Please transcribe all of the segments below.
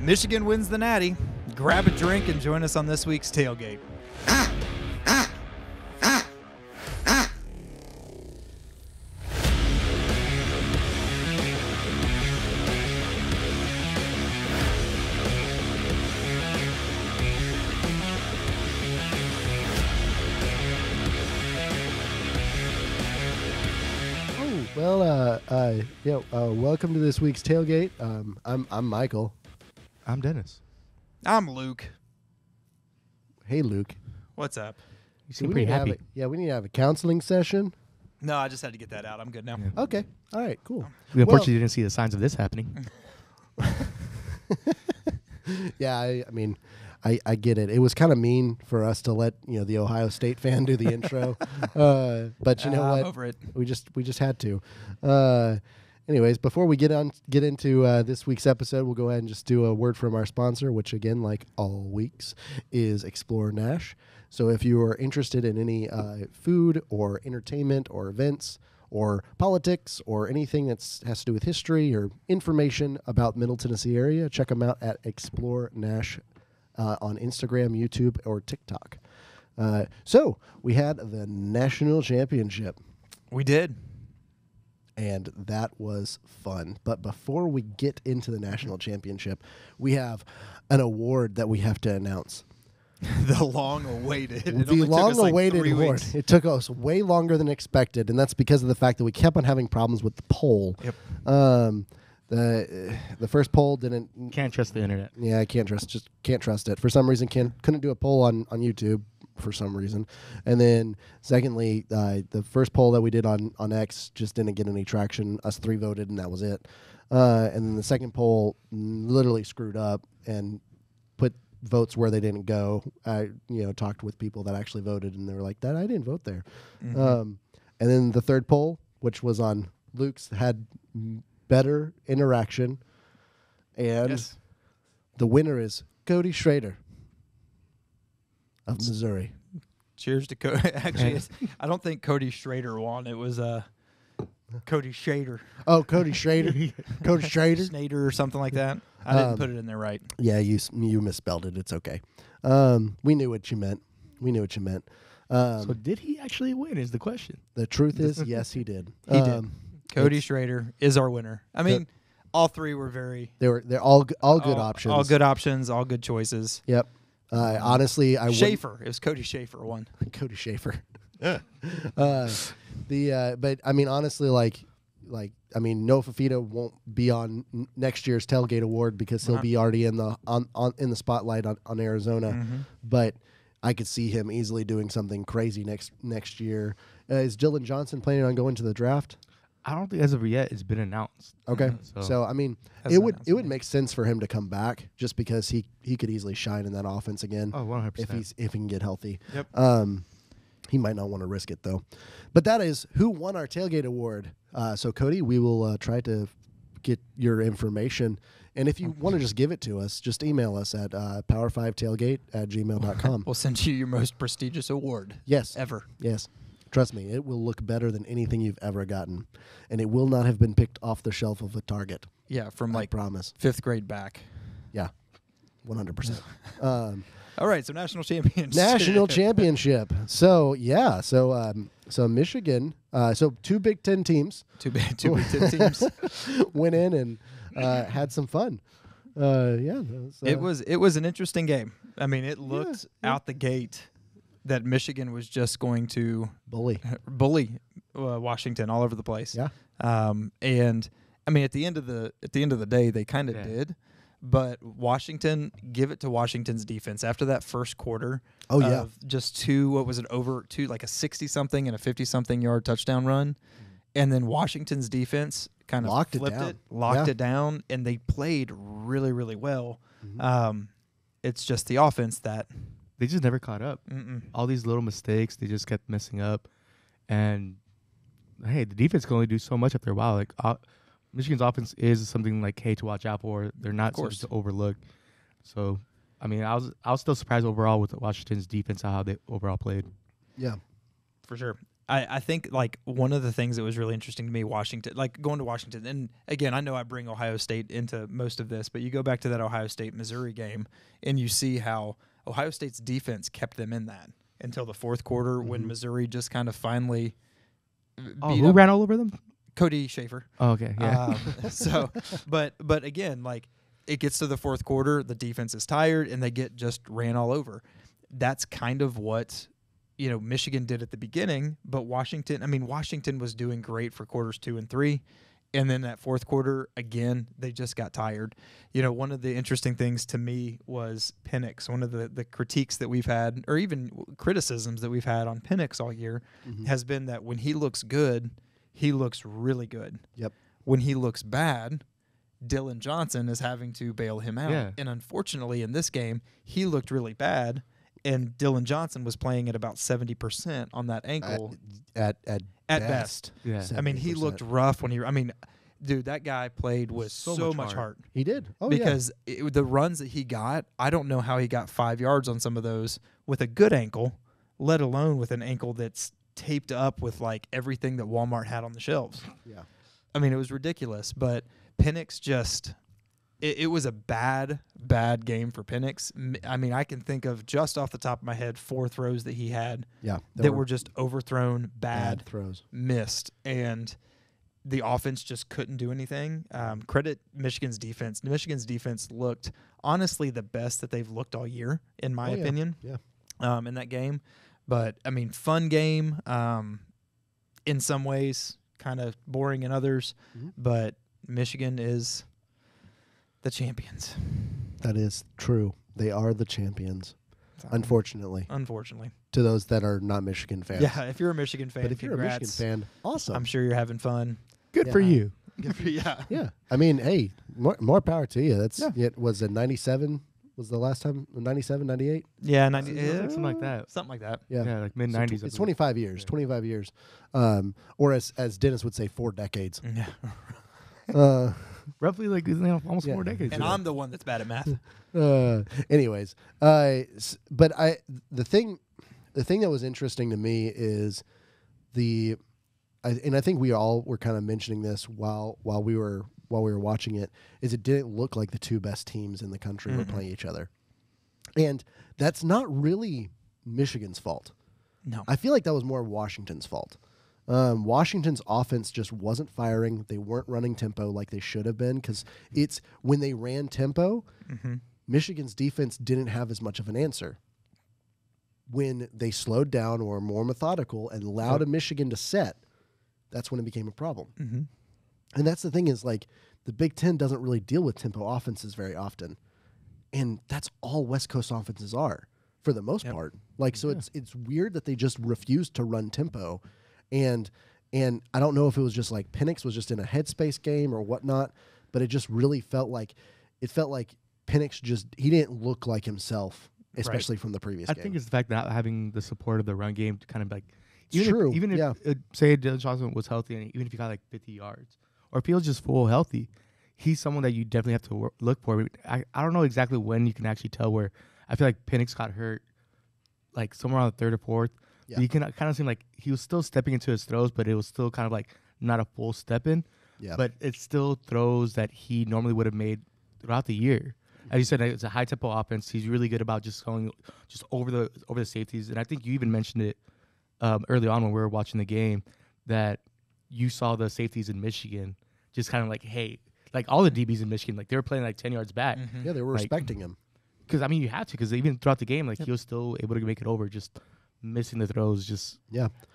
Michigan wins the Natty. Grab a drink and join us on this week's Tailgate. Welcome to this week's Tailgate. I'm Michael. I'm Dennis. I'm Luke. Hey, Luke. What's up? You seem pretty happy. We need to have a counseling session. No, I just had to get that out. I'm good now. Yeah. Okay. All right, cool. We unfortunately didn't see the signs of this happening. Yeah, I get it. It was kind of mean for us to let the Ohio State fan do the intro, but you know what? I'm over it. We just had to. Anyways, before we get into this week's episode, we'll go ahead and just do a word from our sponsor, which again, like all weeks, is Explore Nash. So if you are interested in any food or entertainment or events or politics or anything that has to do with history or information about Middle Tennessee area, check them out at Explore Nash on Instagram, YouTube, or TikTok. So we had the national championship. We did. And that was fun. But before we get into the national championship, we have an award that we have to announce. The long-awaited. The long-awaited award. It took us way longer than expected, and that's because of the fact that we kept on having problems with the poll. Yep. The first poll didn't. Can't trust the internet. Yeah, I can't trust it. For some reason, couldn't do a poll on YouTube. For some reason. And then secondly, the first poll that we did on X just didn't get any traction. Us three voted and that was it. And then the second poll literally screwed up and put votes where they didn't go. I talked with people that actually voted and they were like, "That I didn't vote there." Mm-hmm. And then the third poll, which was on Luke's, had better interaction. And yes. The winner is Cody Schrader of Missouri. Cheers to Cody. Actually, I don't think Cody Schrader won. It was Cody Shader. Oh, Cody Schrader. Cody Schrader. Snader or something like that. I didn't put it in there right. Yeah, you misspelled it. It's okay. We knew what you meant. So did he actually win is the question. The truth is, yes, he did. He did. Cody Schrader is our winner. I mean, all three were they're all good options. All good options, all good choices. Yep. Honestly, Schaefer. It was Cody Schaefer won. Cody Schaefer. But I mean, honestly, Noah Fafita won't be on next year's Tailgate Award because he'll be already in the in the spotlight on Arizona. Mm-hmm. But I could see him easily doing something crazy next year. Is Dylan Johnson planning on going to the draft? I don't think as of yet it's been announced. Okay, so I mean, it would make sense for him to come back just because he could easily shine in that offense again. Oh, 100%. If he can get healthy. Yep. He might not want to risk it though. But that is who won our Tailgate Award. So Cody, we will try to get your information, and if you want to just give it to us, just email us at power5tailgate@gmail.com. We'll send you your most prestigious award. Yes. Ever. Yes. Trust me, it will look better than anything you've ever gotten. And it will not have been picked off the shelf of a Target. Yeah, from I promise. 5th grade back. Yeah, 100%. All right, so national championship. National championship. So, yeah. So Michigan, so two Big Ten teams. Two Big Ten teams. Went in and had some fun. It was an interesting game. I mean, it looked out the gate that Michigan was just going to bully Washington all over the place. Yeah. And I mean, at the end of the day, they kind of did. But Washington, give it to Washington's defense after that first quarter. Oh yeah. Of just like a 60-something and a 50-something yard touchdown run, and then Washington's defense kind of locked it down, and they played really, really well. Mm-hmm. It's just the offense that. They just never caught up. All these little mistakes, they just kept messing up. And, hey, the defense can only do so much after a while. Like, Michigan's offense is something like, hey, to watch out for. They're not supposed to overlook. So, I mean, I was still surprised overall with Washington's defense, how they overall played. Yeah. For sure. I think like one of the things that was really interesting to me, Washington, like going to Washington, and again, I know I bring Ohio State into most of this, but you go back to that Ohio State-Missouri game, and you see how Ohio State's defense kept them in that until the fourth quarter when Missouri just kind of finally who ran all over them? Cody Schaefer. Oh, okay, yeah. But again, like it gets to the fourth quarter, the defense is tired, and they get just ran all over. That's kind of what Michigan did at the beginning, but Washington was doing great for quarters 2 and 3, and then that fourth quarter, again, they just got tired. One of the interesting things to me was Penix. One of the critiques that we've had, or even criticisms that we've had on Penix all year, has been that when he looks good, he looks really good. Yep. When he looks bad, Dylan Johnson is having to bail him out. Yeah. And unfortunately, in this game, he looked really bad, and Dylan Johnson was playing at about 70% on that ankle. At best. Yeah. 70%. He looked rough when dude, that guy played with so much heart. He did. Oh, because the runs that he got, I don't know how he got 5 yards on some of those with a good ankle, let alone with an ankle that's taped up with like everything that Walmart had on the shelves. Yeah. It was ridiculous, but Penix just it was a bad game for Penix. I can think of just off the top of my head 4 throws that he had that were just overthrown, bad throws, missed, and the offense just couldn't do anything. Credit Michigan's defense. Michigan's defense looked honestly the best that they've looked all year, in my opinion. Yeah. In that game, but fun game. In some ways, kind of boring in others, but Michigan is the champions. That is true. They are the champions. Unfortunately. To those that are not Michigan fans. Yeah, if you're a Michigan fan, but if you're a Michigan fan, awesome. I'm sure you're having fun. Good for you. Good for you. Yeah. Hey, more power to you. That's it was a 97 was the last time, 97, 98? Yeah, something like that. Something like that. Yeah, like mid-90s. So it's 25 years. Yeah. 25 years. Or as Dennis would say, 4 decades. Yeah. Roughly like almost 4 decades. And I'm the one that's bad at math. Anyways, but the thing that was interesting to me is and I think we all were kind of mentioning this while we were watching it, is it didn't look like the 2 best teams in the country were playing each other. And that's not really Michigan's fault. No. I feel like that was more Washington's fault. Washington's offense just wasn't firing. They weren't running tempo like they should have been, because it's when they ran tempo, Michigan's defense didn't have as much of an answer. When they slowed down or were more methodical and allowed a Michigan to set, that's when it became a problem. And that's the thing is, like, the Big Ten doesn't really deal with tempo offenses very often. And that's all West Coast offenses are, for the most part. Like, so it's weird that they just refused to run tempo. And I don't know if it was just like Penix was just in a headspace game or whatnot, but it just really felt like Penix he didn't look like himself, especially from the previous game. I think it's the fact that not having the support of the run game to kind of like, even if say Dylan Johnson was healthy, and even if he got like 50 yards, or if he was just full healthy, he's someone that you definitely have to look for. I don't know exactly when you can actually tell where. I feel like Penix got hurt like somewhere around the 3rd or 4th. Yeah. You can kind of seem like he was still stepping into his throws, but it was still kind of like not a full step in. Yeah. But it's still throws that he normally would have made throughout the year. As you said, it's a high tempo offense. He's really good about just going just over the safeties. And I think you even mentioned it early on when we were watching the game, that you saw the safeties in Michigan just kind of like, hey, like all the DBs in Michigan, like they were playing like 10 yards back. Yeah, they were respecting him. Because, you have to, because even throughout the game, like he was still able to make it over, just missing the throws. Just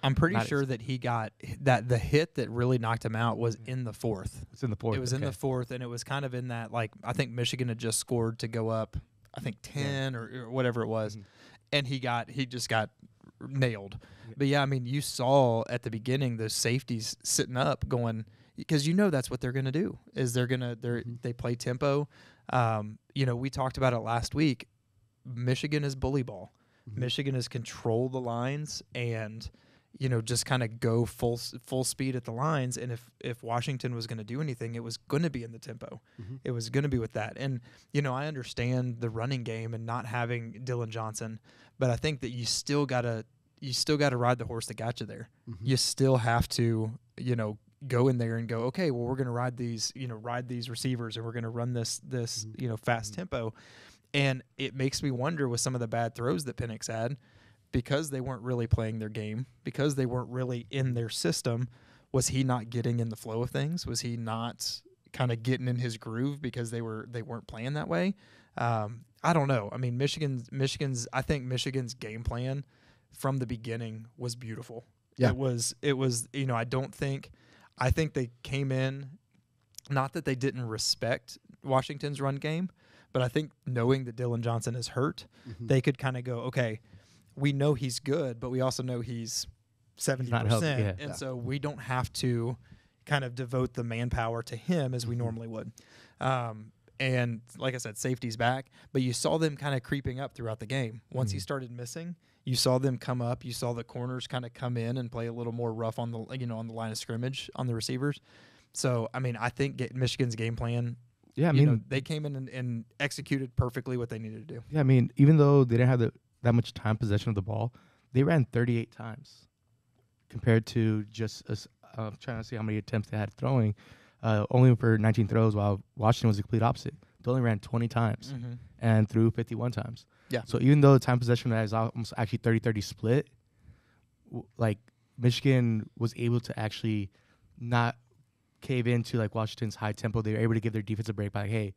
I'm pretty sure that he got that the hit that really knocked him out was in the 4th. It's in the 4th. It was in the 4th, and it was kind of in that, like, I think Michigan had just scored to go up, I think 10 or whatever it was, and he just got nailed. But you saw at the beginning those safeties sitting up going, because that's what they're going to do, is they play tempo. We talked about it last week. Michigan is bully ball. Michigan is control the lines and just kind of go full speed at the lines. And if Washington was going to do anything, it was going to be in the tempo. It was going to be with that. And I understand the running game and not having Dylan Johnson, but I think that you still got to you still got to ride the horse that got you there. Mm-hmm. You still have to, go in there and go, okay, well, we're going to ride these receivers, and we're going to run this fast tempo. And it makes me wonder with some of the bad throws that Penix had, because they weren't really playing their game, because they weren't really in their system, was he not getting in the flow of things? Was he not kind of getting in his groove because they weren't playing that way? I don't know. I mean, I think Michigan's game plan from the beginning was beautiful. Yeah. It was, I think they came in, not that they didn't respect Washington's run game, but I think knowing that Dylan Johnson is hurt, they could kind of go, okay, we know he's good, but we also know he's 70%. And so we don't have to kind of devote the manpower to him as we normally would. And like I said, safety's back, but you saw them kind of creeping up throughout the game. Once he started missing, you saw them come up. You saw the corners kind of come in and play a little more rough on the on the line of scrimmage on the receivers. So, I mean, I think Michigan's game plan, they came in and executed perfectly what they needed to do. Yeah, I mean, even though they didn't have that much time possession of the ball, they ran 38 times compared to just trying to see how many attempts they had throwing. Only for 19 throws, while Washington was the complete opposite. They only ran 20 times and threw 51 times. Yeah. So even though the time possession is almost actually 30-30 split, like Michigan was able to actually not cave into like Washington's high tempo. They were able to give their defense a break by, hey,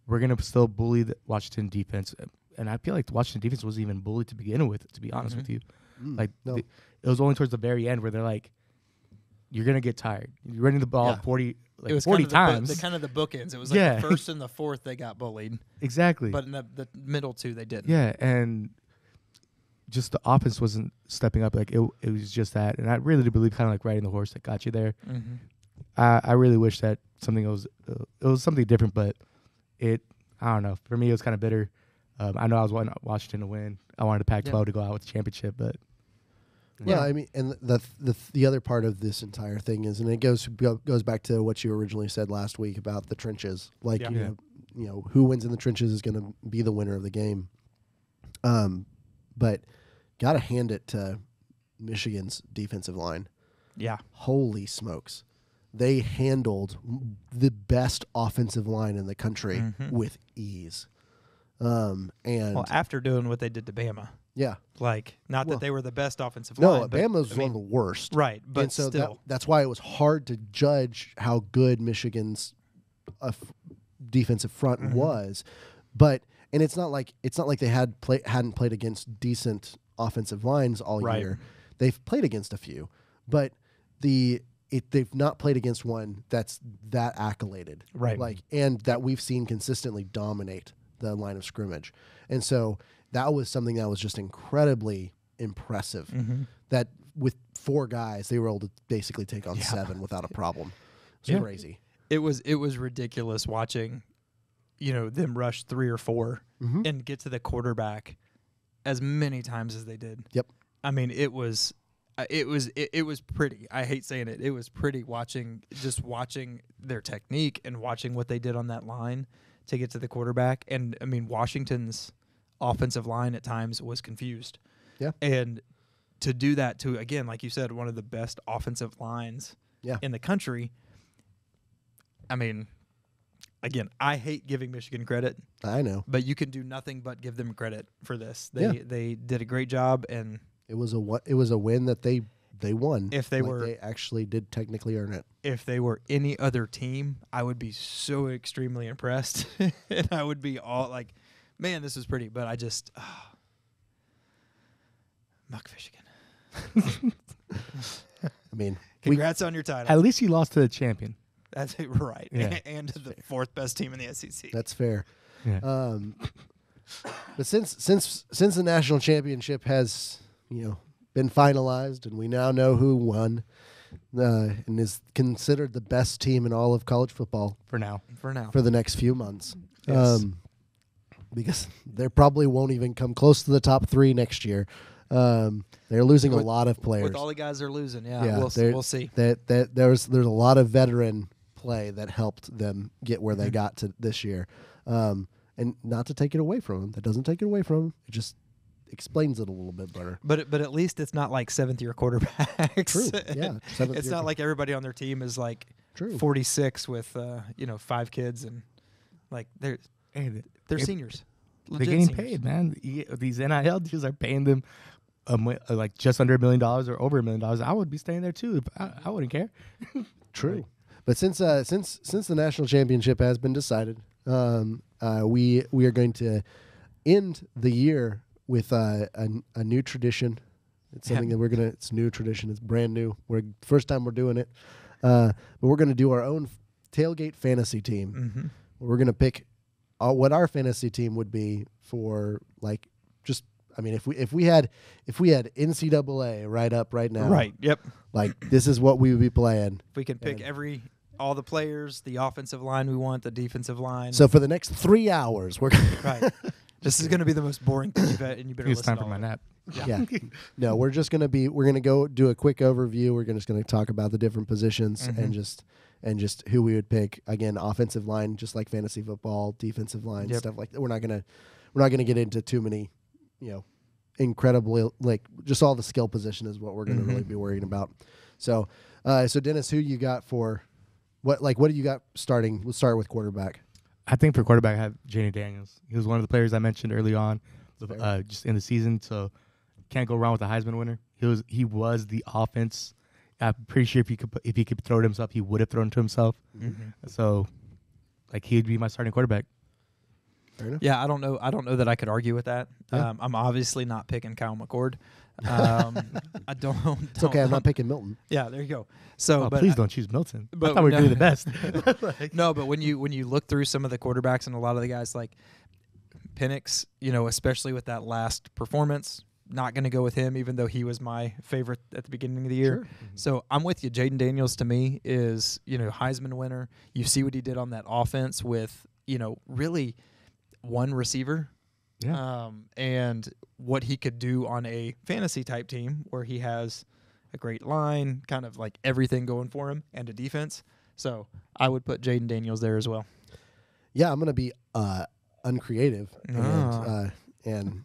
we're going to still bully the Washington defense. And I feel like the Washington defense wasn't even bullied to begin with, to be honest with you. It was only towards the very end where they're like, you're going to get tired. You're running the ball 40 times. The kind of the bookends. It was like the first and the fourth they got bullied. Exactly. But in the middle two, they didn't. Yeah, and just the offense wasn't stepping up. Like it was just that. And I really do believe kind of like riding the horse that got you there. I really wish that it was something different, but I don't know. For me, it was kind of bitter. I know I was wanting Washington to win. I wanted the Pac-12 to go out with the championship, but yeah, I mean, and the other part of this entire thing is, and it goes back to what you originally said last week about the trenches. Like you know, who wins in the trenches is going to be the winner of the game. But gotta hand it to Michigan's defensive line. Yeah, holy smokes, they handled the best offensive line in the country with ease. And after doing what they did to Bama. Yeah. Like, not that they were the best offensive line. No, Bama was one of the worst. Right, but and so still. That's why it was hard to judge how good Michigan's defensive front was. But it's not like they hadn't played against decent offensive lines all year. They've played against a few, but they've not played against one that's that accoladed. Right. Like, and that we've seen consistently dominate the line of scrimmage. And so that was something that was just incredibly impressive. That with 4 guys, they were able to basically take on 7 without a problem. It's crazy. It was ridiculous watching, them rush 3 or 4 and get to the quarterback as many times as they did. Yep. I mean, it was pretty. I hate saying it. It was pretty watching their technique and watching what they did on that line to get to the quarterback. And I mean, Washington's offensive line at times was confused. Yeah. And to do that to, again, like you said, one of the best offensive lines in the country. I mean, again, I hate giving Michigan credit. I know. But you can do nothing but give them credit for this. They did a great job, and it was a win that they won. If they actually did technically earn it. If they were any other team, I would be so extremely impressed. And I would be all like, man, this is pretty. But I just Muck Michigan. I mean, congrats on your title. At least you lost to the champion. That's right. Yeah. And to the 4th best team in the SEC. That's fair. Yeah. But since the national championship has, been finalized and we now know who won, and is considered the best team in all of college football for now, for the next few months. Yes. Because they probably won't even come close to the top 3 next year. They're losing a lot of players. With all the guys they're losing, we'll see. There's a lot of veteran play that helped them get where they got to this year. And not to take it away from them. That doesn't take it away from them. It just explains it a little bit better. But at least it's not like 7th-year quarterbacks. True. Yeah. It's not like everybody on their team is like True. 46 with 5 kids and like they're seniors. They're Legit getting seniors. paid, man. These NIL deals are paying them like just under $1 million or over $1 million. I would be staying there too. I wouldn't care. True. But since the national championship has been decided, we are going to end the year with a new tradition. It's something that it's a new tradition. It's brand new. First time we're doing it. But we're going to do our own tailgate fantasy team. Mm-hmm. We're going to pick what our fantasy team would be for like just. I mean, if we had NCAA right now, right? Yep. Like this is what we would be playing. If we can pick all the players, the offensive line we want, the defensive line. So for the next 3 hours, we're right. This is going to be the most boring thing you've had, and you better it's listen time for my nap. Yeah. No, we're going to go do a quick overview. We're just going to talk about the different positions and just who we would pick. Again, offensive line, just like fantasy football, defensive line, stuff like that. We're not going to get into too many, incredibly like just all the skill position is what we're going to really be worrying about. So Dennis, who you got for what do you got starting? Let's start with quarterback. I think for quarterback, I have Janie Daniels. He was one of the players I mentioned early on, just in the season. So can't go wrong with the Heisman winner. He was the offense. I'm pretty sure if he could throw it himself, he would have thrown it to himself. Mm-hmm. So, like, he'd be my starting quarterback. Fair enough. Yeah, I don't know that I could argue with that. Yeah. I'm obviously not picking Kyle McCord. I don't. It's okay. I'm not picking Milton. Yeah, there you go. So, but please don't choose Milton. But I thought we were doing the best. No, but when you look through some of the quarterbacks and a lot of the guys like Penix, especially with that last performance, not going to go with him, even though he was my favorite at the beginning of the year. Sure. Mm-hmm. So I'm with you. Jaden Daniels to me is Heisman winner. You see what he did on that offense with really one receiver. Yeah. And what he could do on a fantasy type team where he has a great line, kind of like everything going for him, and a defense. So I would put Jaden Daniels there as well. Yeah, I'm going to be uncreative and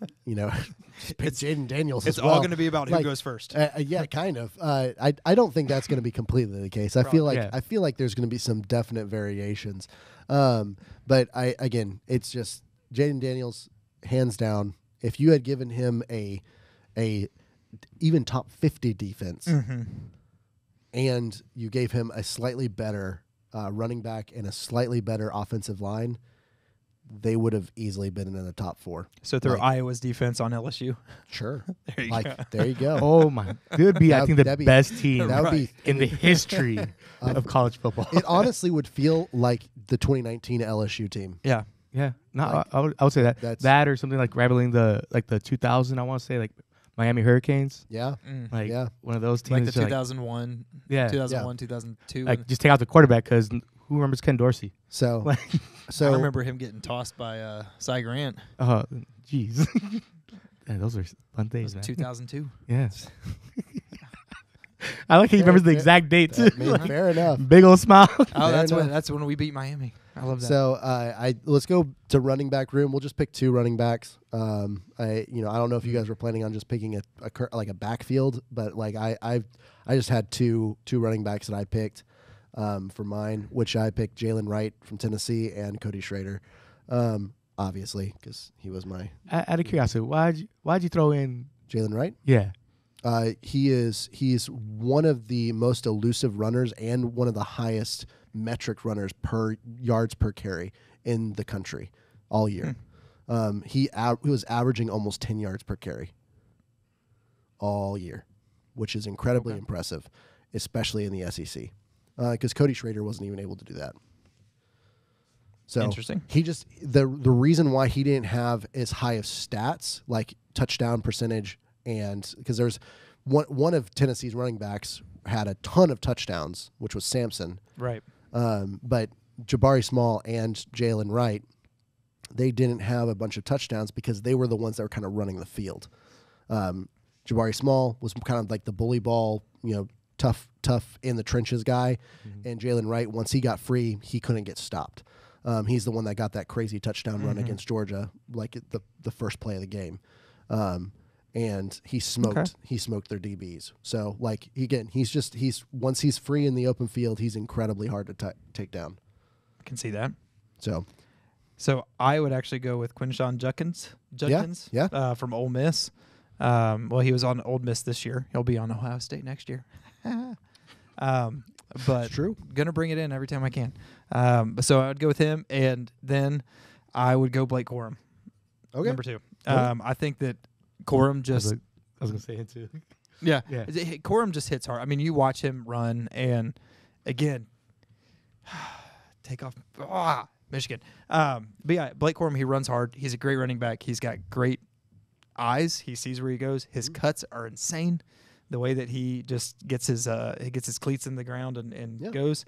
pick Jaden Daniels. It's as well. all going to be about who goes first. Yeah, kind of. I don't think that's going to be completely the case. I feel like there's going to be some definite variations. But it's just Jaden Daniels, hands down. If you had given him a even top 50 defense, and you gave him a slightly better running back and a slightly better offensive line, they would have easily been in the top 4. So throw Iowa's defense on LSU. Sure. There you go. Oh my! It would be, I think, the best team that would be in the history of college football. It honestly would feel like the 2019 LSU team. Yeah. Yeah. No, I would say that or something like rivaling the 2000. I want to say like Miami Hurricanes. Yeah. One of those teams. Like the 2001. Yeah. 2001, 2002. Like just take out the quarterback because who remembers Ken Dorsey? So I remember him getting tossed by Cy Grant. Oh, jeez. Yeah, those are fun days, man. 2002. Yeah. I like how he remembers the exact date too. Fair enough. Big old smile. Oh, that's when we beat Miami. I love that. So let's go to running back room. We'll just pick 2 running backs. I don't know if you guys were planning on just picking a backfield, but like I just had two running backs that I picked for mine, which I picked Jalen Wright from Tennessee and Cody Schrader, obviously because he was my. Out of curiosity, why'd you throw in Jalen Wright? Yeah. He's one of the most elusive runners and one of the highest metric runners per yards per carry in the country all year. He was averaging almost 10 yards per carry all year, which is incredibly impressive, especially in the SEC. Because Cody Schrader wasn't even able to do that. So interesting. He just the reason why he didn't have as high of stats like touchdown percentage. And because there's one of Tennessee's running backs had a ton of touchdowns, which was Sampson. Right. But Jabari Small and Jalen Wright, they didn't have a bunch of touchdowns because they were the ones that were kind of running the field. Jabari Small was kind of like the bully ball, tough in the trenches guy. And Jalen Wright, once he got free, he couldn't get stopped. He's the one that got that crazy touchdown run against Georgia, like the first play of the game. and he smoked their DBs. So like he's once he's free in the open field, he's incredibly hard to take down. I can see that. So I would actually go with Quinshawn Judkins. From Ole Miss. Well, he was on Ole Miss this year. He'll be on Ohio State next year. But it's true. Gonna bring it in every time I can. So I would go with him, and then I would go Blake Corum. Okay. Number 2. I think that Corum just. I was gonna say it too. Yeah. Corum just hits hard. I mean, you watch him run, and again, take off. Michigan. But yeah, Blake Corum, he runs hard. He's a great running back. He's got great eyes. He sees where he goes. His cuts are insane. The way that he just gets his cleats in the ground and goes.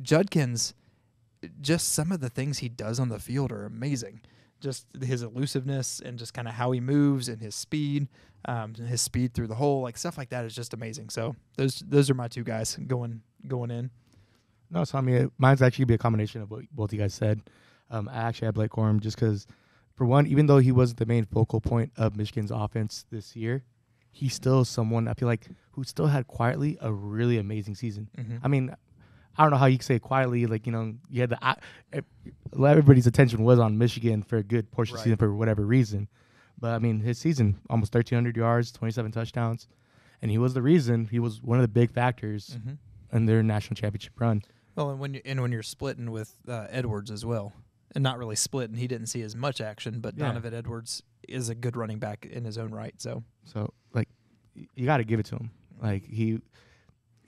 Judkins, just some of the things he does on the field are amazing. Just his elusiveness and just kind of how he moves and his speed through the hole, like stuff like that is just amazing. So those are my 2 guys going in. No, so I mean, mine's actually be a combination of what both you guys said. I actually had Blake Corum just because, for one, even though he wasn't the main focal point of Michigan's offense this year, he's still someone I feel like who still had quietly a really amazing season. Mm-hmm. I mean, I don't know how you can say quietly, like, you know, you had everybody's attention was on Michigan for a good portion of the season for whatever reason. But, I mean, his season, almost 1,300 yards, 27 touchdowns. And he was the reason. He was one of the big factors in their national championship run. Well, and when you're splitting with Edwards as well, and not really splitting, he didn't see as much action, but Donovan Edwards is a good running back in his own right. So like, you got to give it to him. Like, he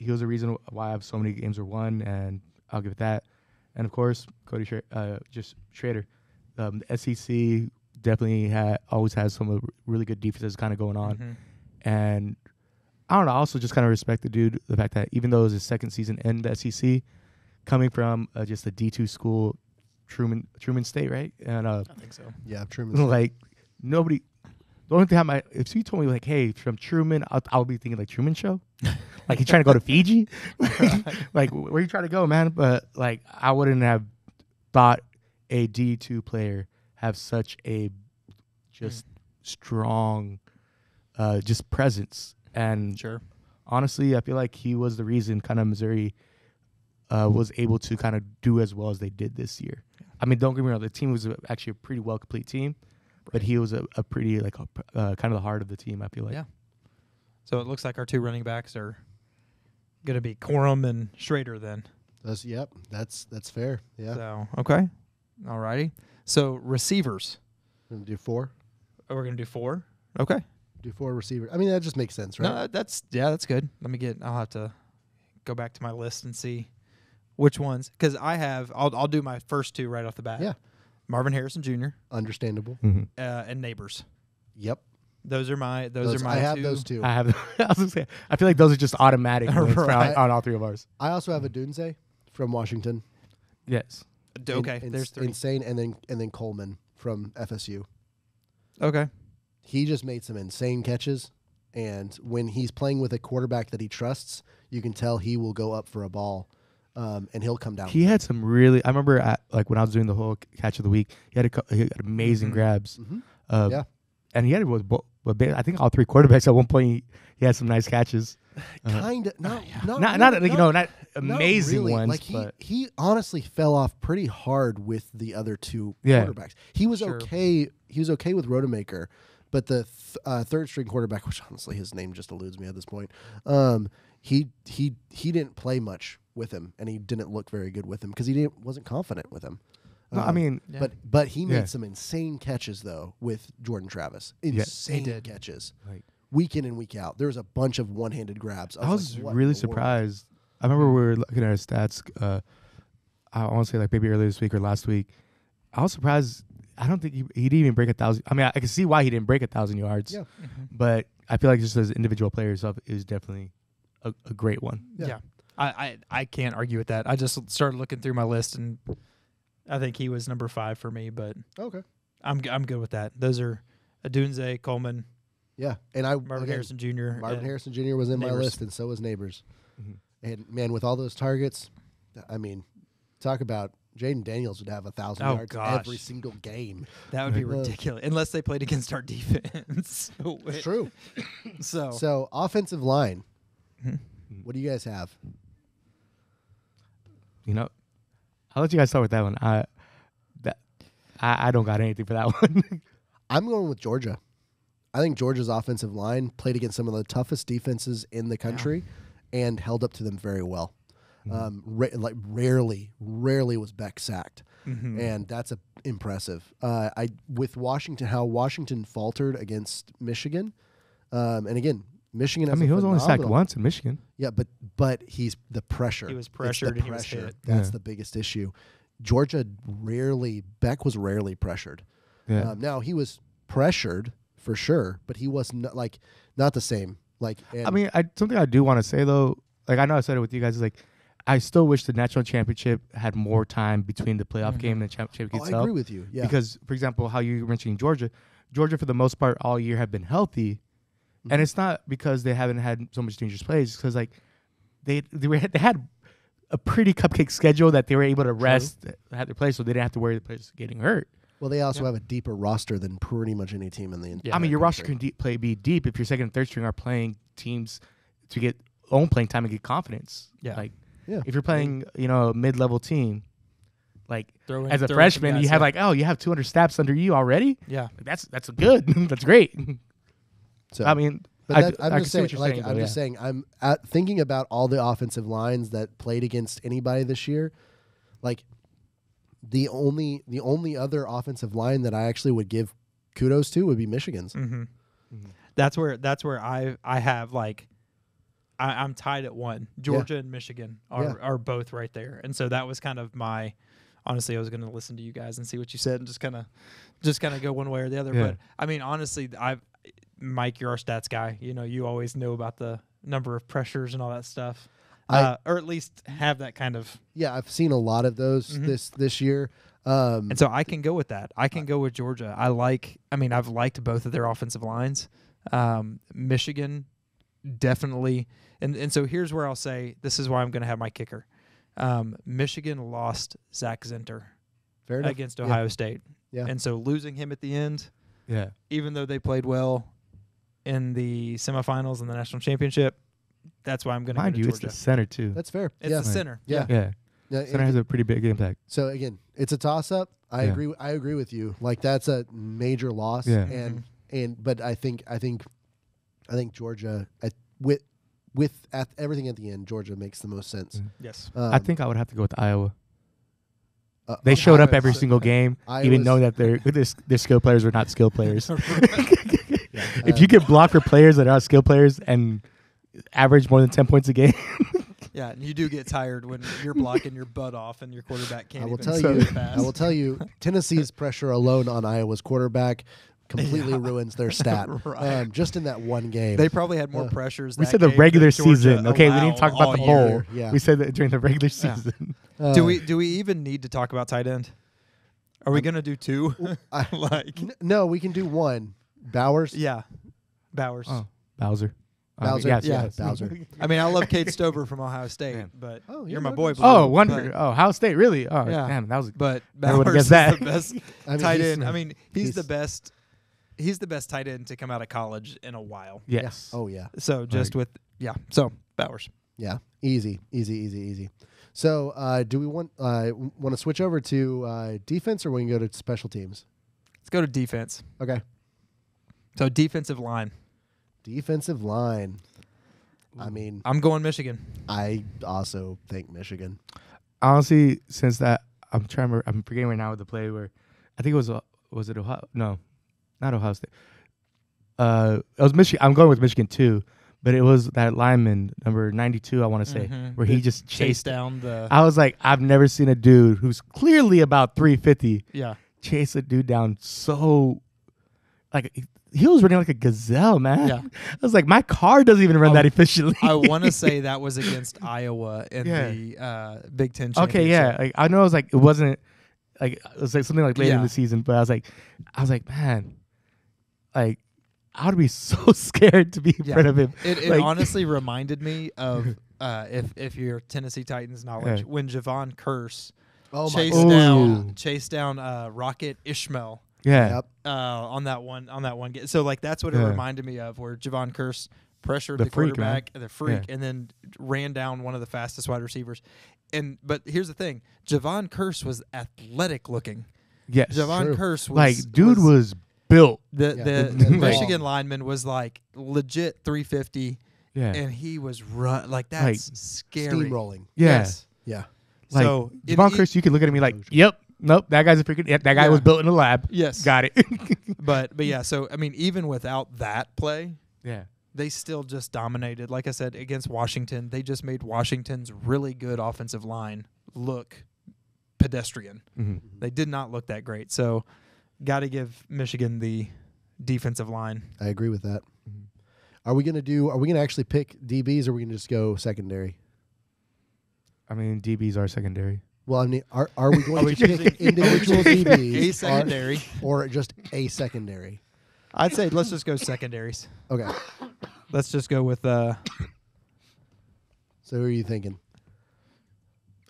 was the reason why I have so many games were won, and I'll give it that. And of course, Cody Schrader, the SEC definitely always has some of the really good defenses kind of going on, and I don't know. I also just kind of respect the dude, the fact that even though it was his second season in the SEC, coming from just a D2 school, Truman State, right? And I think so. Yeah, Truman State. Like, nobody. The only thing if you told me like, hey, from Truman, I'll be thinking like Truman Show, like he's trying to go to Fiji, like where you trying to go, man? But like, I wouldn't have thought a D2 player have such a just strong, just presence. And honestly, I feel like he was the reason kind of Missouri was able to kind of do as well as they did this year. I mean, don't get me wrong, the team was actually a pretty well complete team, but he was a pretty kind of the heart of the team, I feel like. Yeah. So it looks like our 2 running backs are going to be Corum and Schrader then. That's fair. Yeah. So, okay. All righty. So receivers. We're going to do 4. Oh, we're going to do 4? Okay. Do 4 receivers. I mean, that just makes sense, right? No, that's good. I'll have to go back to my list and see which ones, because I'll do my first 2 right off the bat. Yeah. Marvin Harrison Jr. Understandable. And Neighbors. Yep. Those are my I have 2. those 2. I have. I was gonna say, I feel like those are just automatic on all 3 of ours. I also have a Dunze from Washington. Yes. Okay. There's 3. Insane, and then Coleman from FSU. Okay. He just made some insane catches, and when he's playing with a quarterback that he trusts, you can tell he will go up for a ball, and he'll come down. He had some really. I remember when I was doing the whole catch of the week, he had amazing grabs. Yeah, and he had I think all 3 quarterbacks at one point. He had some nice catches. Kind of not amazing really. ones. Like he honestly fell off pretty hard with the other 2 quarterbacks. He was okay. He was okay with Rodemaker, but the third string quarterback, which honestly his name just eludes me at this point, he didn't play much with him, and he didn't look very good with him because he wasn't confident with him. No, I mean, but he made some insane catches though with Jordan Travis. Insane catches, week in and week out. There was a bunch of one-handed grabs. I was really surprised. I remember we were looking at his stats. I want to say like maybe earlier this week or last week. I was surprised. I don't think he didn't even break 1,000. I mean, I can see why he didn't break 1,000 yards. Yeah. But I feel like just as individual players, is definitely a great one. Yeah. I can't argue with that. I just started looking through my list, and I think he was number 5 for me. But okay, I'm good with that. Those are Adunze, Coleman. Yeah, and Marvin Harrison Jr. Marvin Harrison Jr. was in my list, and so was Neighbors. And man, with all those targets, I mean, talk about Jaden Daniels would have 1,000 yards every single game. That would be ridiculous, unless they played against our defense. True. So offensive line. Mm-hmm. What do you guys have? I'll let you guys start with that one. I don't got anything for that one. I'm going with Georgia. I think Georgia's offensive line played against some of the toughest defenses in the country and held up to them very well. Rarely was Beck sacked, and that's impressive. With Washington, how Washington faltered against Michigan, and again, Michigan. Has he was only sacked once in Michigan. Yeah, but he's the pressure. He was pressured. And he was hit. That's the biggest issue. Georgia Beck was rarely pressured. Yeah. Now he was pressured for sure, but he was not the same. Something I do want to say though, I know I said it with you guys, is I still wish the national championship had more time between the playoff game and the championship itself. I agree with you. Yeah. Because, for example, how you were mentioning Georgia for the most part all year have been healthy, and it's not because they haven't had so much dangerous plays. Because they had a pretty cupcake schedule that they were able to rest, had their play, so they didn't have to worry the players getting hurt. Well, they also have a deeper roster than pretty much any team in the entire your country. roster can be deep if your second and third string are playing teams to get own playing time and get confidence. Yeah. If you're playing, a mid-level team, as a throw freshman, guys, you have you have 200 snaps under you already. Yeah, that's good. That's great. So I'm just saying. I'm thinking about all the offensive lines that played against anybody this year. The only other offensive line that I actually would give kudos to would be Michigan's. Mm-hmm. Mm-hmm. That's where I have I'm tied at 1. Georgia and Michigan are both right there, and so that was kind of my. Honestly, I was going to listen to you guys and see what you said, and just kind of go one way or the other. Yeah. But honestly, Mike, you're our stats guy. You always know about the number of pressures and all that stuff, or at least have that kind of. Yeah, I've seen a lot of those this year. And so I can go with that. I can go with Georgia. I've liked both of their offensive lines. Michigan, definitely. And so here's where I'll say this is why I'm going to have my kicker. Michigan lost Zach Zinter against Ohio State. Yeah. And so losing him at the end, even though they played well in the semifinals and the national championship, that's why I'm going to go to Georgia. It's the center too. That's fair. It's the center. Yeah. Center has a pretty big impact. So again, it's a toss-up. I agree with you. That's a major loss. Yeah. But I think Georgia with everything at the end, Georgia makes the most sense. Yes. I think I would have to go with Iowa. They showed up every single game, even knowing that their skill players were not skill players. If you get blocked for players that are not skill players and average more than 10 points a game. Yeah, and you do get tired when you're blocking your butt off and your quarterback can't even pass. I will tell you, Tennessee's pressure alone on Iowa's quarterback completely ruins their stat. Just in that one game. They probably had more pressures. We said the regular season. Okay, we didn't talk about the bowl. Yeah. We said that during the regular season. Do we even need to talk about tight end? Are we going to do 2? No, we can do 1. Bowers? Yeah. Bowers. Oh, Bowser. Yes. Bowser. I love Kate Stover from Ohio State, but you're my boy. Ohio State, really? Oh, yeah. Damn, that was. But Bowers is the best tight end. He's the best. He's the best tight end to come out of college in a while. Yes. Oh yeah. So So Bowers. Yeah. Easy. So do we want to switch over to defense, or we can go to special teams? Let's go to defense. Okay. So defensive line. Defensive line. I'm going Michigan. I also think Michigan. Honestly, since that, I'm forgetting right now with the play where I think it was it Ohio? No, not Ohio State. It was Michigan. I'm going with Michigan too, but it was that lineman number 92. I want to say where he just chased down the. I was like, I've never seen a dude who's clearly about 350. Yeah. Chase a dude down so, he was running like a gazelle, man. Yeah. I was like, my car doesn't even run that efficiently. I want to say that was against Iowa in the Big Ten championship. Okay, yeah. I know it wasn't it was something later in the season, but I was like, man, I would be so scared to be in front of him. It honestly reminded me of if your Tennessee Titans knowledge when Javon Curse chase down Rocket Ishmael. Yeah. Yep. On that one game. So like that's what it reminded me of, where Javon Curse pressured the freak, quarterback, the freak, Yeah. and then ran down one of the fastest wide receivers. But here's the thing: Javon Curse was athletic looking. Yes. Javon Curse was like dude was built. The Michigan lineman was like legit 350. Yeah. And he was like that's scary. Steamrolling. Yeah. Yes. Yeah. Like So Javon Curse, you could look at me like, yep, nope, that guy's a freaking. Yep, that guy was built in a lab. Yes. Got it. but yeah. So I mean, even without that play. Yeah. They still just dominated. Like I said, against Washington, they just made Washington's really good offensive line look pedestrian. Mm-hmm. They did not look that great. So, got to give Michigan the defensive line. I agree with that. Mm-hmm. Are we gonna actually pick DBs, or are we gonna just go secondary? I mean, DBs are secondary. Well, I mean, are we going to pick individual DBs, A secondary, or just a secondary? I'd say let's just go secondaries. Okay. Let's just go with. So, who are you thinking?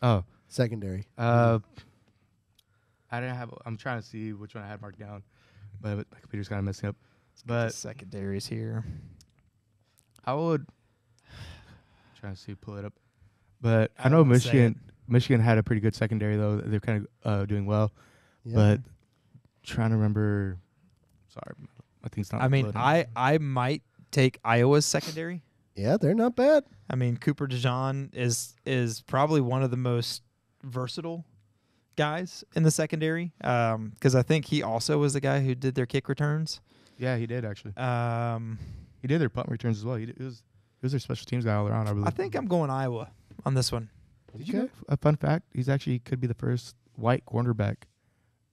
Oh, secondary. I didn't have. I'm trying to see which one I had marked down, but my computer's kind of messing up. But secondaries here. I would try to see pull it up. But I know Michigan had a pretty good secondary though. They're kind of doing well. Yeah. But trying to remember. Sorry, I think it's not. I mean, loading. I might take Iowa's secondary. Yeah, they're not bad. I mean, Cooper DeJean is probably one of the most versatile guys in the secondary, because I think he also was the guy who did their kick returns. Yeah, he did actually. He did their punt returns as well. It was their special teams guy all around, I believe. I think I'm going Iowa on this one. Did you know a fun fact? He's actually could be the first white cornerback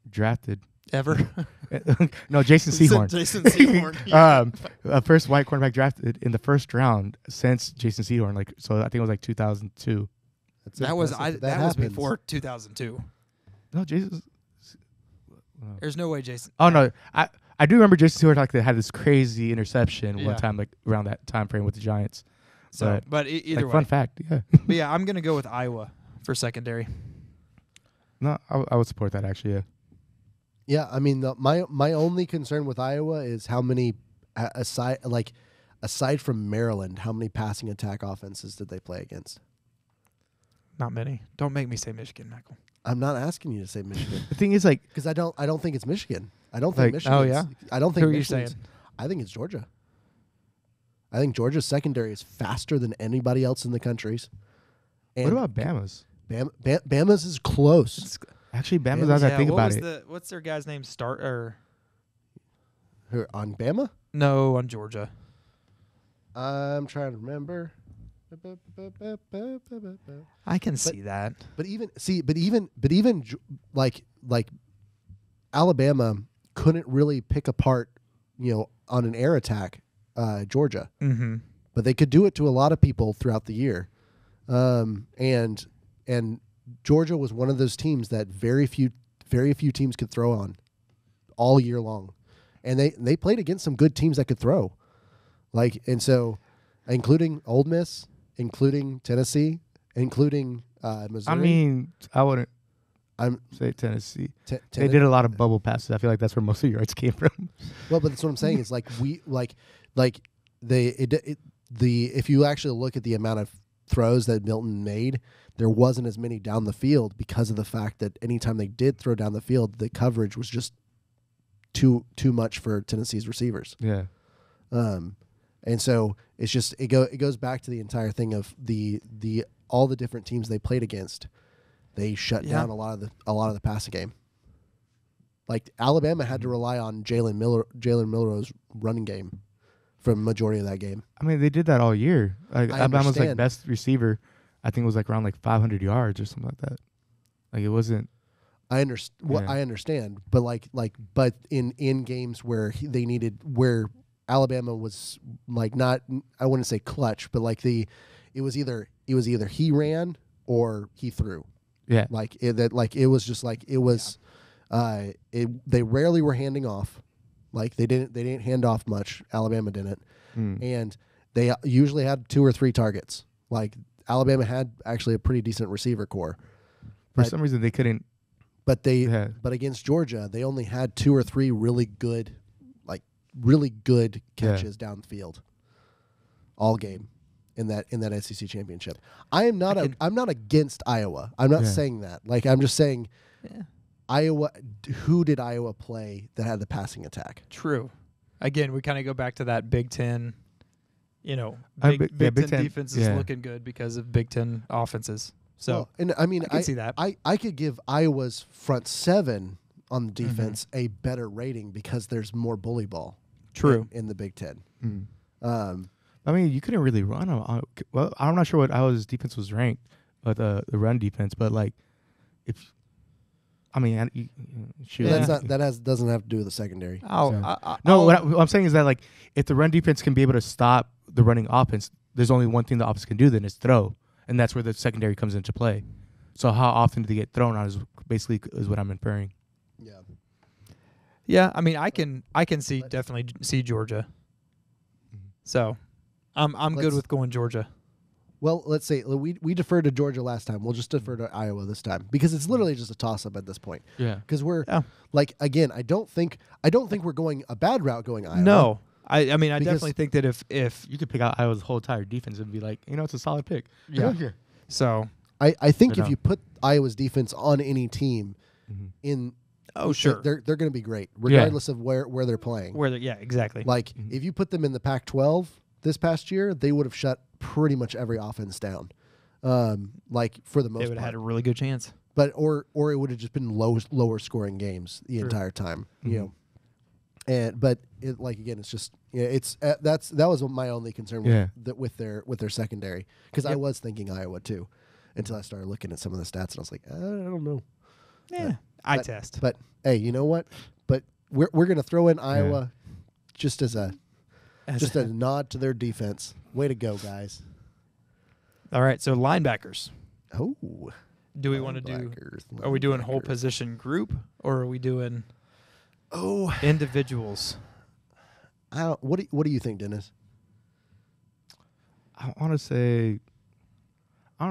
drafted. Ever? No, Jason Sehorn. Jason Sehorn. First white cornerback drafted in the first round since Jason Sehorn. Like, so I think it was like 2002. That was before 2002. No, Jason. There's no way Jason. Oh no, I do remember Jason Sehorn, like they had this crazy interception one Yeah. time, like around that time frame with the Giants. So, but either like, way, fun fact, yeah. But yeah, I'm gonna go with Iowa for secondary. No, I would support that actually. Yeah. Yeah, I mean, my only concern with Iowa is how many aside from Maryland, how many passing attack offenses did they play against? Not many. Don't make me say Michigan, Michael. I'm not asking you to say Michigan The thing is, like, because I don't think it's Michigan. I don't think Like, Michigan. oh, yeah? I don't think. Who are you Michigan's- saying? I think it's Georgia. I think Georgia's secondary is faster than anybody else in the countries. what about Bama's? Bama's is close. Actually, Bama's. As I think about it, What's their guy's name? On Bama? No, on Georgia. I'm trying to remember. I can see that. But even like Alabama couldn't really pick apart, on an air attack, Georgia. Mm-hmm. But they could do it to a lot of people throughout the year. And Georgia was one of those teams that very few teams could throw on all year long. And they played against some good teams that could throw. Including Ole Miss, including Tennessee, including Missouri. I mean, I wouldn't say Tennessee. They did a lot of bubble passes. I feel like that's where most of your yards came from. Well, but that's what I'm saying is if you actually look at the amount of throws that Milton made, there wasn't as many down the field because of the fact that anytime they did throw down the field, the coverage was just too much for Tennessee's receivers. Yeah. And so it's just it goes back to the entire thing of all the different teams they played against. They shut down a lot of the passing game. Like Alabama had to rely on Jalen Milroe's running game for the majority of that game. I mean, they did that all year. Like, I Alabama's understand. like best receiver, I think it was like around like 500 yards or something like that. Like it wasn't. I understand. Well, Yeah. I understand, but but in games where where Alabama was like not, I wouldn't say clutch, but like it was either he ran or he threw. Yeah. They rarely were handing off. Like they didn't hand off much. Alabama didn't, and they usually had 2 or 3 targets. Like Alabama had actually a pretty decent receiver core. For some reason, they couldn't But against Georgia, they only had 2 or 3 really good catches downfield all game in that SEC championship. I'm not against Iowa. I'm not saying that. Like, I'm just saying Iowa. Who did Iowa play that had the passing attack? True. Again, we kind of go back to that Big Ten. Big Ten defense is looking good because of Big Ten offenses. So, and I mean, I can see that. I could give Iowa's front 7 on the defense a better rating because there's more bully ball. True. In the Big Ten. I mean, you couldn't really run on. Well, I'm not sure what Iowa's defense was ranked, but the run defense. But like, doesn't have to do with the secondary. What I'm saying is that like, if the run defense can be able to stop the running offense, there's only one thing the offense can do, then it's throw. And that's where the secondary comes into play. So how often do they get thrown on is what I'm inferring. Yeah. Yeah, I mean, I can definitely see Georgia. So, I'm good with going Georgia. Well, let's say we deferred to Georgia last time. We'll just defer to Iowa this time because it's literally just a toss-up at this point. Yeah. Because we're again, I don't think we're going a bad route going Iowa. No. I mean, I definitely think that if you could pick out Iowa's whole entire defense and be like, it's a solid pick. Yeah. So I think if you put Iowa's defense on any team in sure, they're going to be great regardless of where they're playing. Exactly. Like if you put them in the Pac-12 this past year, they would have shut pretty much every offense down. Like for the most part. They would have had a really good chance. But or it would have just been lower scoring games the entire time, But again, it's just that was my only concern with their secondary because I was thinking Iowa too, until I started looking at some of the stats and I was like, I don't know. Yeah, I test. But hey, you know what? But we're gonna throw in Iowa just as a nod to their defense. Way to go, guys! All right, so linebackers. Oh, do we want to do? Are we doing whole position group or are we doing? Individuals. What do you think, Dennis? I want to say,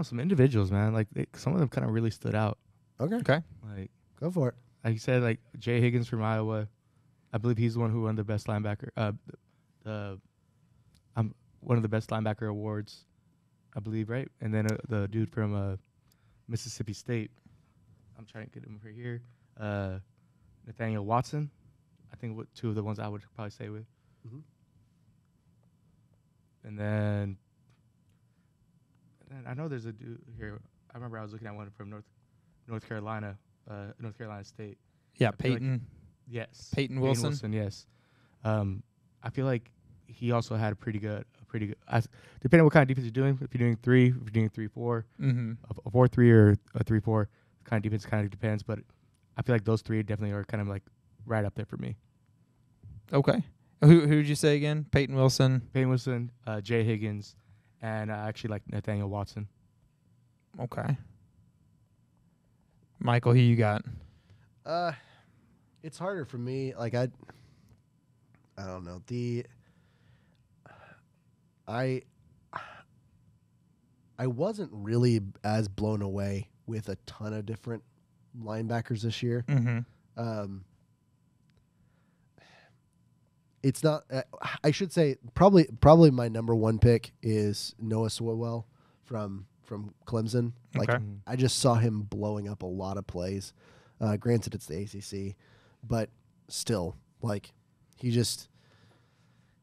some individuals, man. Like some of them kind of really stood out. Okay. Like, go for it. Like you said, like Jay Higgins from Iowa. I believe he's the one who won the best linebacker. One of the best linebacker awards, I believe, right? And then the dude from Mississippi State. I'm trying to get him over here. Nathaniel Watson, I think two of the ones I would probably say with. And then I know there's a dude here. I remember I was looking at one from North Carolina State. Yeah, Peyton. Yes. Peyton Wilson. Yes. I feel like he also had a pretty good. Depending on what kind of defense you're doing, if you're doing 3, if you're doing 3-4, a 4-3 or a 3-4 kind of defense kind of depends, but I feel like those 3 definitely are kind of like right up there for me. Okay. Who did you say again? Peyton Wilson, Jay Higgins, and I actually like Nathaniel Watson. Okay. Michael, who you got? It's harder for me. Like I don't know. I wasn't really as blown away with a ton of different linebackers this year. It's not. I should say probably my number 1 pick is Noah Sewell from Clemson. Like I just saw him blowing up a lot of plays. Granted, it's the ACC, but still, like he just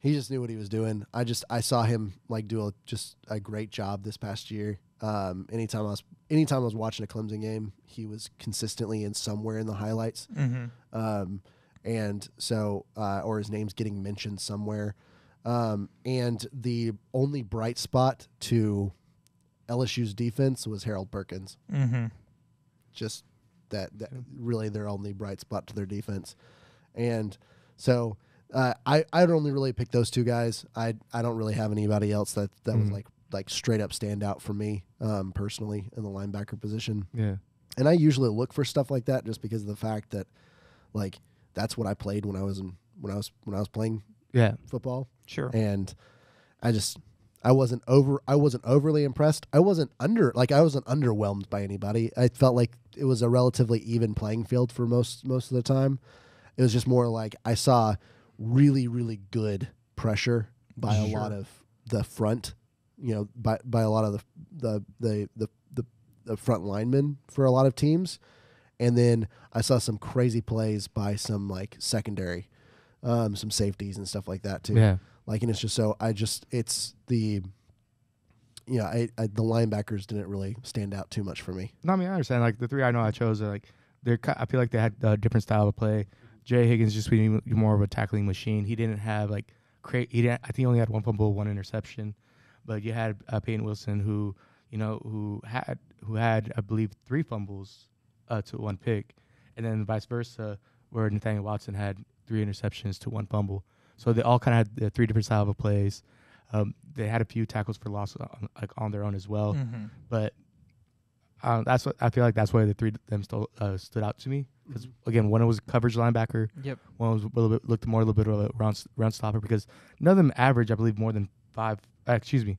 knew what he was doing. I saw him like do a great job this past year. Anytime I was watching a Clemson game, he was consistently in somewhere in the highlights. And so, or his name's getting mentioned somewhere. And the only bright spot to LSU's defense was Harold Perkins. Just that really their only bright spot to their defense. And so I'd only really pick those 2 guys. I don't really have anybody else that was like straight up standout for me personally in the linebacker position. Yeah. And I usually look for stuff like that just because of the fact that like that's what I played when I was playing football. Sure. And I I wasn't overly impressed. I wasn't underwhelmed by anybody. I felt like it was a relatively even playing field for most of the time. It was just more like I saw really, really good pressure by a lot of the front, by a lot of the front linemen for a lot of teams. And then I saw some crazy plays by some like secondary, some safeties and stuff like that too. Yeah. Like, and it's just it's the linebackers didn't really stand out too much for me. No, I mean, I understand. Like, the three I know I chose are like, I feel like they had a different style of play. Jay Higgins just being more of a tackling machine. He didn't have like I think he only had one fumble, one interception. But you had Peyton Wilson who had I believe 3 fumbles to 1 pick, and then vice versa, where Nathaniel Watson had 3 interceptions to 1 fumble. So they all kind of had 3 different style of plays. They had a few tackles for loss on their own as well. Mm-hmm. But that's what I feel like. That's why the 3 of them stood out to me. Because again, one was coverage linebacker. Yep. One was looked more a little bit of a run stopper. Because none of them average, I believe, more than 5. The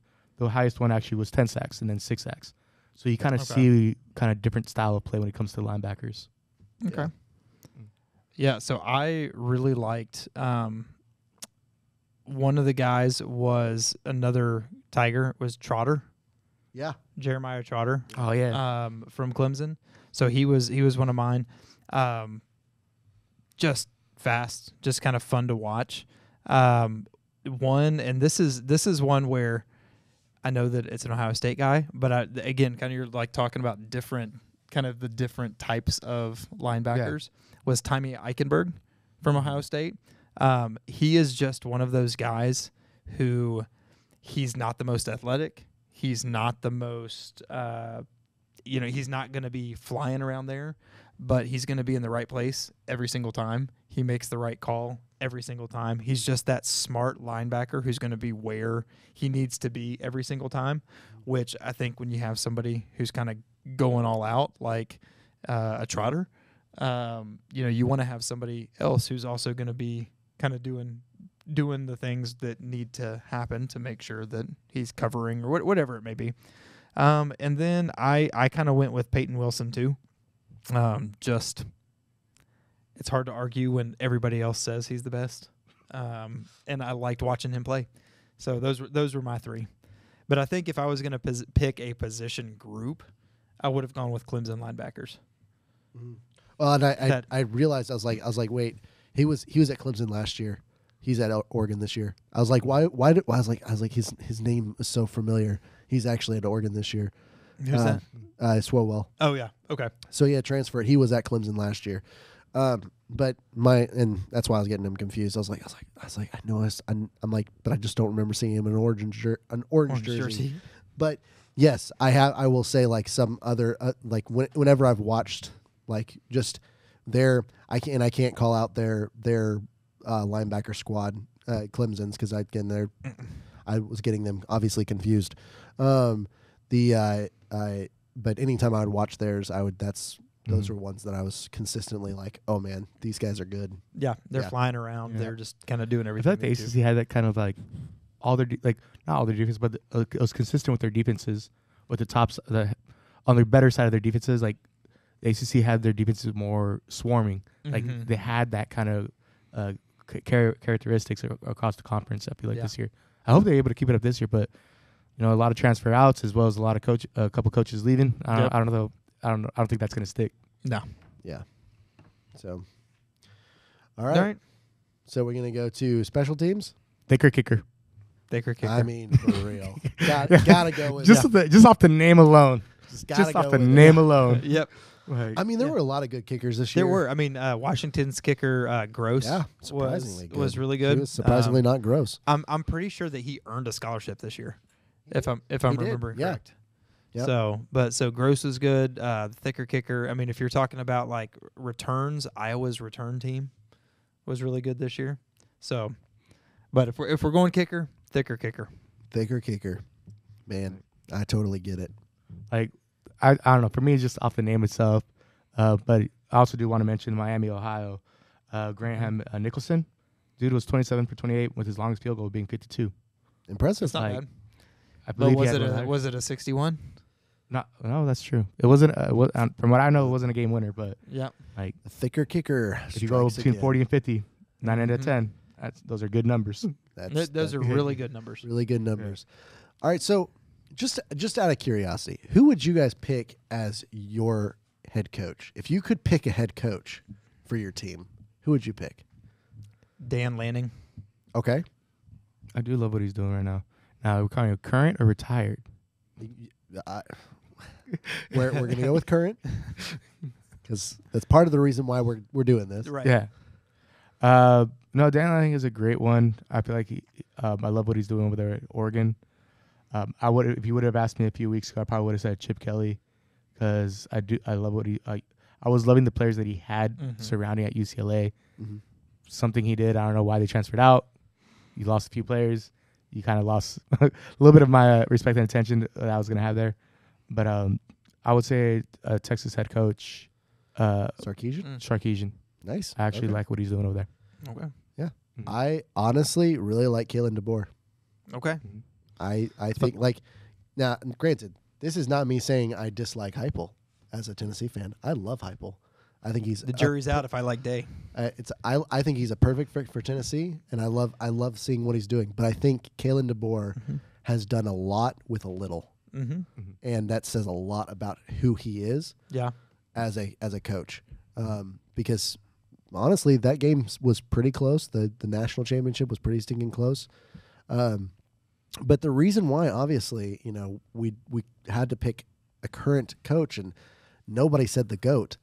highest one actually was 10 sacks and then 6 sacks. So you kind of see kind of different style of play when it comes to linebackers. Okay. Yeah. So I really liked. One of the guys was another Tiger, was Trotter. Yeah. Jeremiah Trotter. Oh yeah. From Clemson. So he was one of mine. Just fast, just kind of fun to watch. This is one where I know that it's an Ohio State guy, but again, kind of you're like talking about the different types of linebackers. Was Tommy Eichenberg from Ohio State. He is just one of those guys who he's not the most athletic. He's not the most, he's not going to be flying around there, but he's going to be in the right place every single time. He makes the right call every single time. He's just that smart linebacker who's going to be where he needs to be every single time, which I think when you have somebody who's kind of going all out like a Trotter, you want to have somebody else who's also going to be kind of doing the things that need to happen to make sure that he's covering or whatever it may be. And then I kind of went with Peyton Wilson too. It's hard to argue when everybody else says he's the best. And I liked watching him play. So those were my 3. But I think if I was going to pick a position group, I would have gone with Clemson linebackers. Mm-hmm. Well, and I realized I was like, wait, he was at Clemson last year. He's at Oregon this year. I was like, why? I was like, his name is so familiar. He's actually at Oregon this year. Who's that? Swowell. Oh yeah. Okay. So yeah, transferred. He was at Clemson last year. But that's why I was getting him confused. I was like, I know I'm like, but I just don't remember seeing him in an orange jersey. But yes, I will say like some other like whenever I've watched like just I can't call out their linebacker squad, Clemson's, because I was getting them obviously confused. But anytime I would watch theirs, those are ones that I was consistently like, oh man, these guys are good. Yeah, they're flying around. Yeah. They're just kind of doing everything. I feel like the ACC had that kind of like all their not all their defense, but it was consistent with their defenses, with the tops on the better side of their defenses. Like the ACC had their defenses more swarming. Like they had that kind of characteristics across the conference. I feel like this year. I hope they're able to keep it up this year, but a lot of transfer outs as well as a couple coaches leaving. I don't know. I don't think that's going to stick. No. Yeah. So, all right. So we're going to go to special teams. Thicker kicker. I mean, for real. Gotta go with just off the name alone. Just off the name alone. Yep. Right. I mean, there were a lot of good kickers this year. There were. I mean, Washington's kicker, Gross, was really good. He was surprisingly not gross. I'm pretty sure that he earned a scholarship this year, if I'm remembering correct. Yep. So Gross was good. The thicker kicker. I mean, if you're talking about like returns, Iowa's return team was really good this year. So, but if we're going kicker, thicker kicker. Thicker kicker. Man, I totally get it. Like, I don't know. For me, it's just off the name itself. But I also do want to mention Miami, Ohio. Graham Nicholson. Dude was 27 for 28 with his longest field goal being 52. Impressive. That's not bad. I believe was it a 61? No, that's true. It wasn't. From what I know, it wasn't a game winner. But yeah, like a thicker kicker. If you go between 40 and 50, 9 out of 10. Those are good numbers. Those are really good numbers. Really good numbers. Yeah. All right, so just out of curiosity, who would you guys pick as your head coach? If you could pick a head coach for your team, who would you pick? Dan Lanning. Okay. I do love what he's doing right now. Now, we're calling him current or retired? We're going to go with current because that's part of the reason why we're doing this. Right. Yeah. No, Dan Lanning is a great one. I feel like I love what he's doing over there at Oregon. I would, if you would have asked me a few weeks ago, I probably would have said Chip Kelly because I love what I was loving the players that he had surrounding at UCLA. Mm-hmm. Something he did, I don't know why they transferred out. You lost a few players. You kind of lost a little bit of my respect and attention that I was going to have there. But I would say Texas head coach Sarkisian. Nice. I actually like what he's doing over there. Okay. Yeah. Mm-hmm. I honestly really like Kalen DeBoer. Okay. I think now, granted, this is not me saying I dislike Heupel as a Tennessee fan. I love Heupel. I think he's the jury's out if I like Day. I think he's a perfect fit for Tennessee, and I love seeing what he's doing. But I think Kalen DeBoer has done a lot with a little, and that says a lot about who he is. Yeah, as a coach, because honestly, that game was pretty close. The national championship was pretty stinking close. But the reason why, obviously, we had to pick a current coach, and nobody said the GOAT,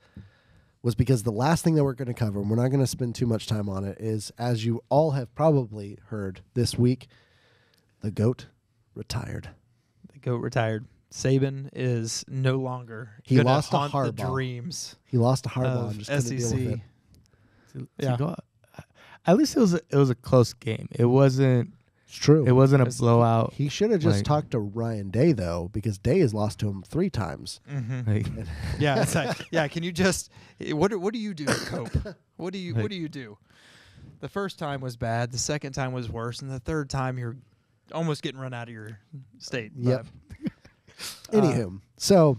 was because the last thing that we're going to cover, and we're not going to spend too much time on it, is, as you all have probably heard this week, the GOAT retired. The GOAT retired. Saban is no longer. He lost to haunt Harbaugh. The dreams. He lost to Harbaugh and just couldn't SEC. deal with it. Yeah. At least it was a close game. It wasn't. It's true. It wasn't a blowout. He should have just talked to Ryan Day, though, because Day has lost to him 3 times. Yeah, it's like, yeah. Can you just what do you do to cope? What do you do? The first time was bad. The second time was worse, and the third time you're almost getting run out of your state. Yep. Anywho, so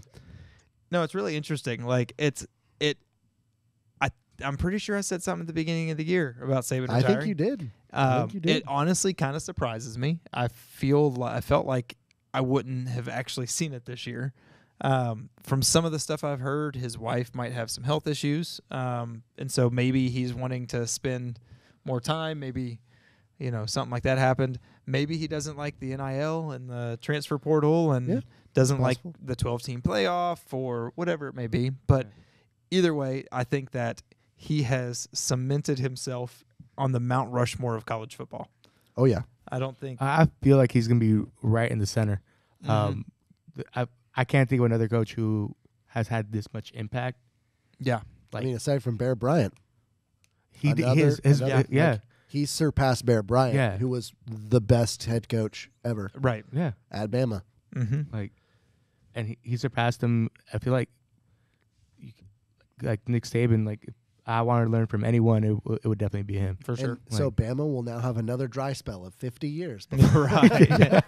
no, it's really interesting. Like I'm pretty sure I said something at the beginning of the year about Saban retiring. I think you did. It honestly kind of surprises me. I felt like I wouldn't have actually seen it this year. From some of the stuff I've heard, his wife might have some health issues, and so maybe he's wanting to spend more time. Maybe something like that happened. Maybe he doesn't like the NIL and the transfer portal, and doesn't like the 12-team playoff or whatever it may be. But either way, I think that he has cemented himself on the Mount Rushmore of college football. Oh, yeah. I don't think... I feel like he's going to be right in the center. I can't think of another coach who has had this much impact. Yeah. Aside from Bear Bryant. He surpassed Bear Bryant, who was the best head coach ever. Right. Yeah. At Bama. Mm-hmm. And he surpassed him. I feel like Nick Saban, if I wanted to learn from anyone, it would definitely be him. For sure. So Bama will now have another dry spell of 50 years. Right.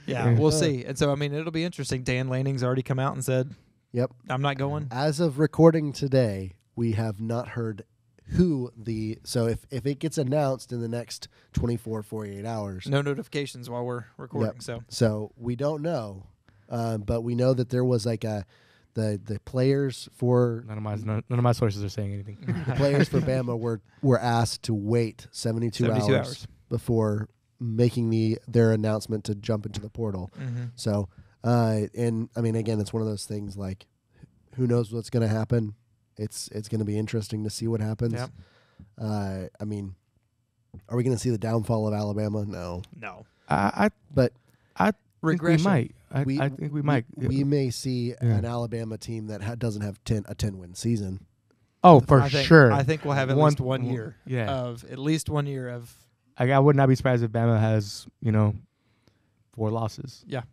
Yeah, we'll see. And so, it'll be interesting. Dan Lanning's already come out and said, "Yep, I'm not going." As of recording today, we have not heard who so if it gets announced in the next 48 hours. No notifications while we're recording. Yep. So we don't know, but we know that there was the players for none of my sources are saying anything. The players for Bama were asked to wait 72 hours before making their announcement to jump into the portal. Mm-hmm. So, again, it's one of those things who knows what's going to happen. It's going to be interesting to see what happens. Yep. Are we going to see the downfall of Alabama? No. I think we might. I think we might. We may see an Alabama team that doesn't have a 10-win season. Oh, sure. I think we'll have at least 1 year of at least 1 year of. I would not be surprised if Bama has 4 losses. Yeah.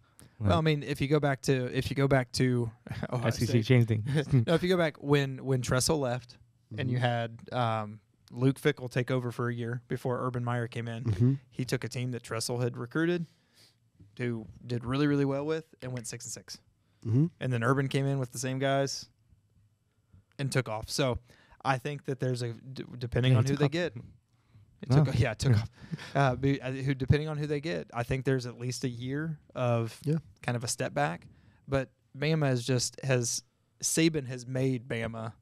Well, if you go back to Ohio SEC State. changed things. No, if you go back when Tressel left, and you had Luke Fickell take over for a year before Urban Meyer came in, he took a team that Tressel had recruited, who did really, really well with and went 6-6. Mm-hmm. And then Urban came in with the same guys and took off. So I think that there's depending on who they get. It took off. Who depending on who they get, I think there's at least a year of kind of a step back. But Bama Saban has made Bama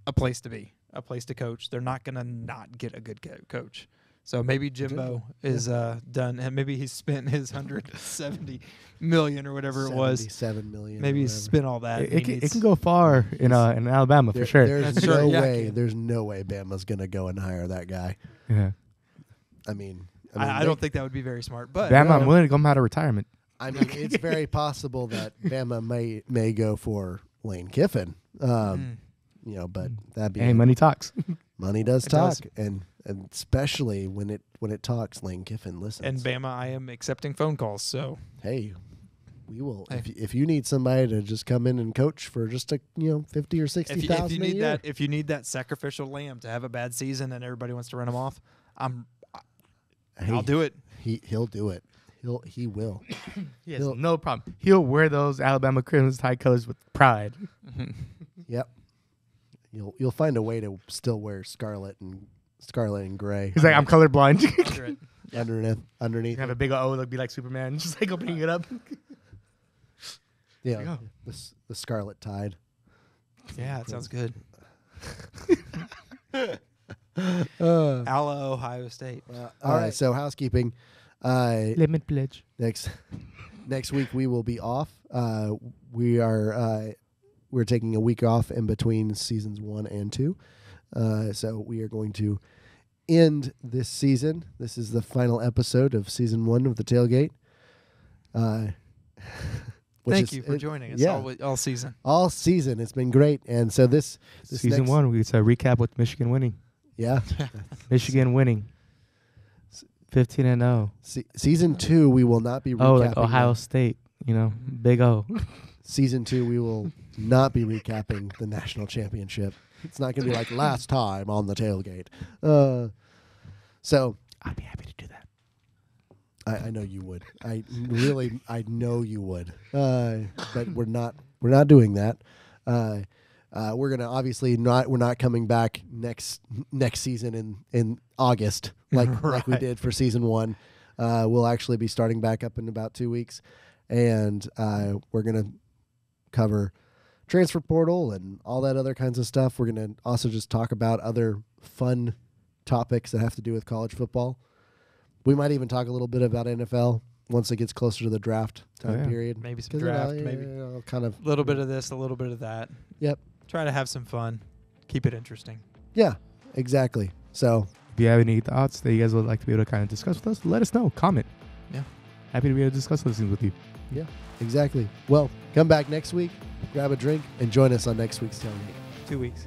a place to be, a place to coach. They're not going to not get a good coach. So maybe Jimbo is done, and maybe he's spent his $170 million or whatever it was. $77 million. Maybe he's spent all that. It can go far in Alabama for sure. There's no way. There's no way Bama's going to go and hire that guy. Yeah. I mean I don't think that would be very smart. But Bama, I'm willing to come out of retirement. I mean, it's very possible that Bama may go for Lane Kiffin. But that'd be money talks. Money does talk, and especially when it talks, Lane Kiffin listens. And Bama, I am accepting phone calls. So hey, we will. Hey. If you need somebody to just come in and coach for just $50,000 or $60,000 if you need that sacrificial lamb to have a bad season and everybody wants to run him off, I'll do it. He'll do it. He will. He has no problem. He'll wear those Alabama Crimson Tide colors with pride. Yep. You'll find a way to still wear scarlet and gray. He's like, I'm colorblind. Underneath. You have a big O, like be like Superman, just like opening it up. Yeah, the Scarlet Tide. Yeah, it sounds good. Ala, Ohio State. All right, so housekeeping. Limit pledge. Next week we will be off. We're taking a week off in between seasons 1 and 2. So we are going to end this season. This is the final episode of season 1 of the Tailgate. Thank you for joining us all season. All season. It's been great. And so this season 1, it's a recap with Michigan winning. Yeah. Michigan winning. 15-0. Season 2, we will not be recapping. Oh, like Ohio State, big O. Season 2, we will not be recapping the national championship. It's not going to be like last time on the Tailgate. So I'd be happy to do that. I know you would. I know you would. But we're not doing that. We're gonna obviously we're not coming back next season in August like we did for season 1. We'll actually be starting back up in about 2 weeks, and we're gonna cover transfer portal and all that other kinds of stuff. We're gonna also just talk about other fun topics that have to do with college football. We might even talk a little bit about NFL once it gets closer to the draft time period. Maybe some draft, maybe kind of a little bit of this, a little bit of that. Yep. Try to have some fun. Keep it interesting. Yeah, exactly. So if you have any thoughts that you guys would like to be able to kind of discuss with us, let us know. Comment. Yeah. Happy to be able to discuss those things with you. Yeah, exactly. Well, come back next week, grab a drink, and join us on next week's Tailgate. 2 weeks.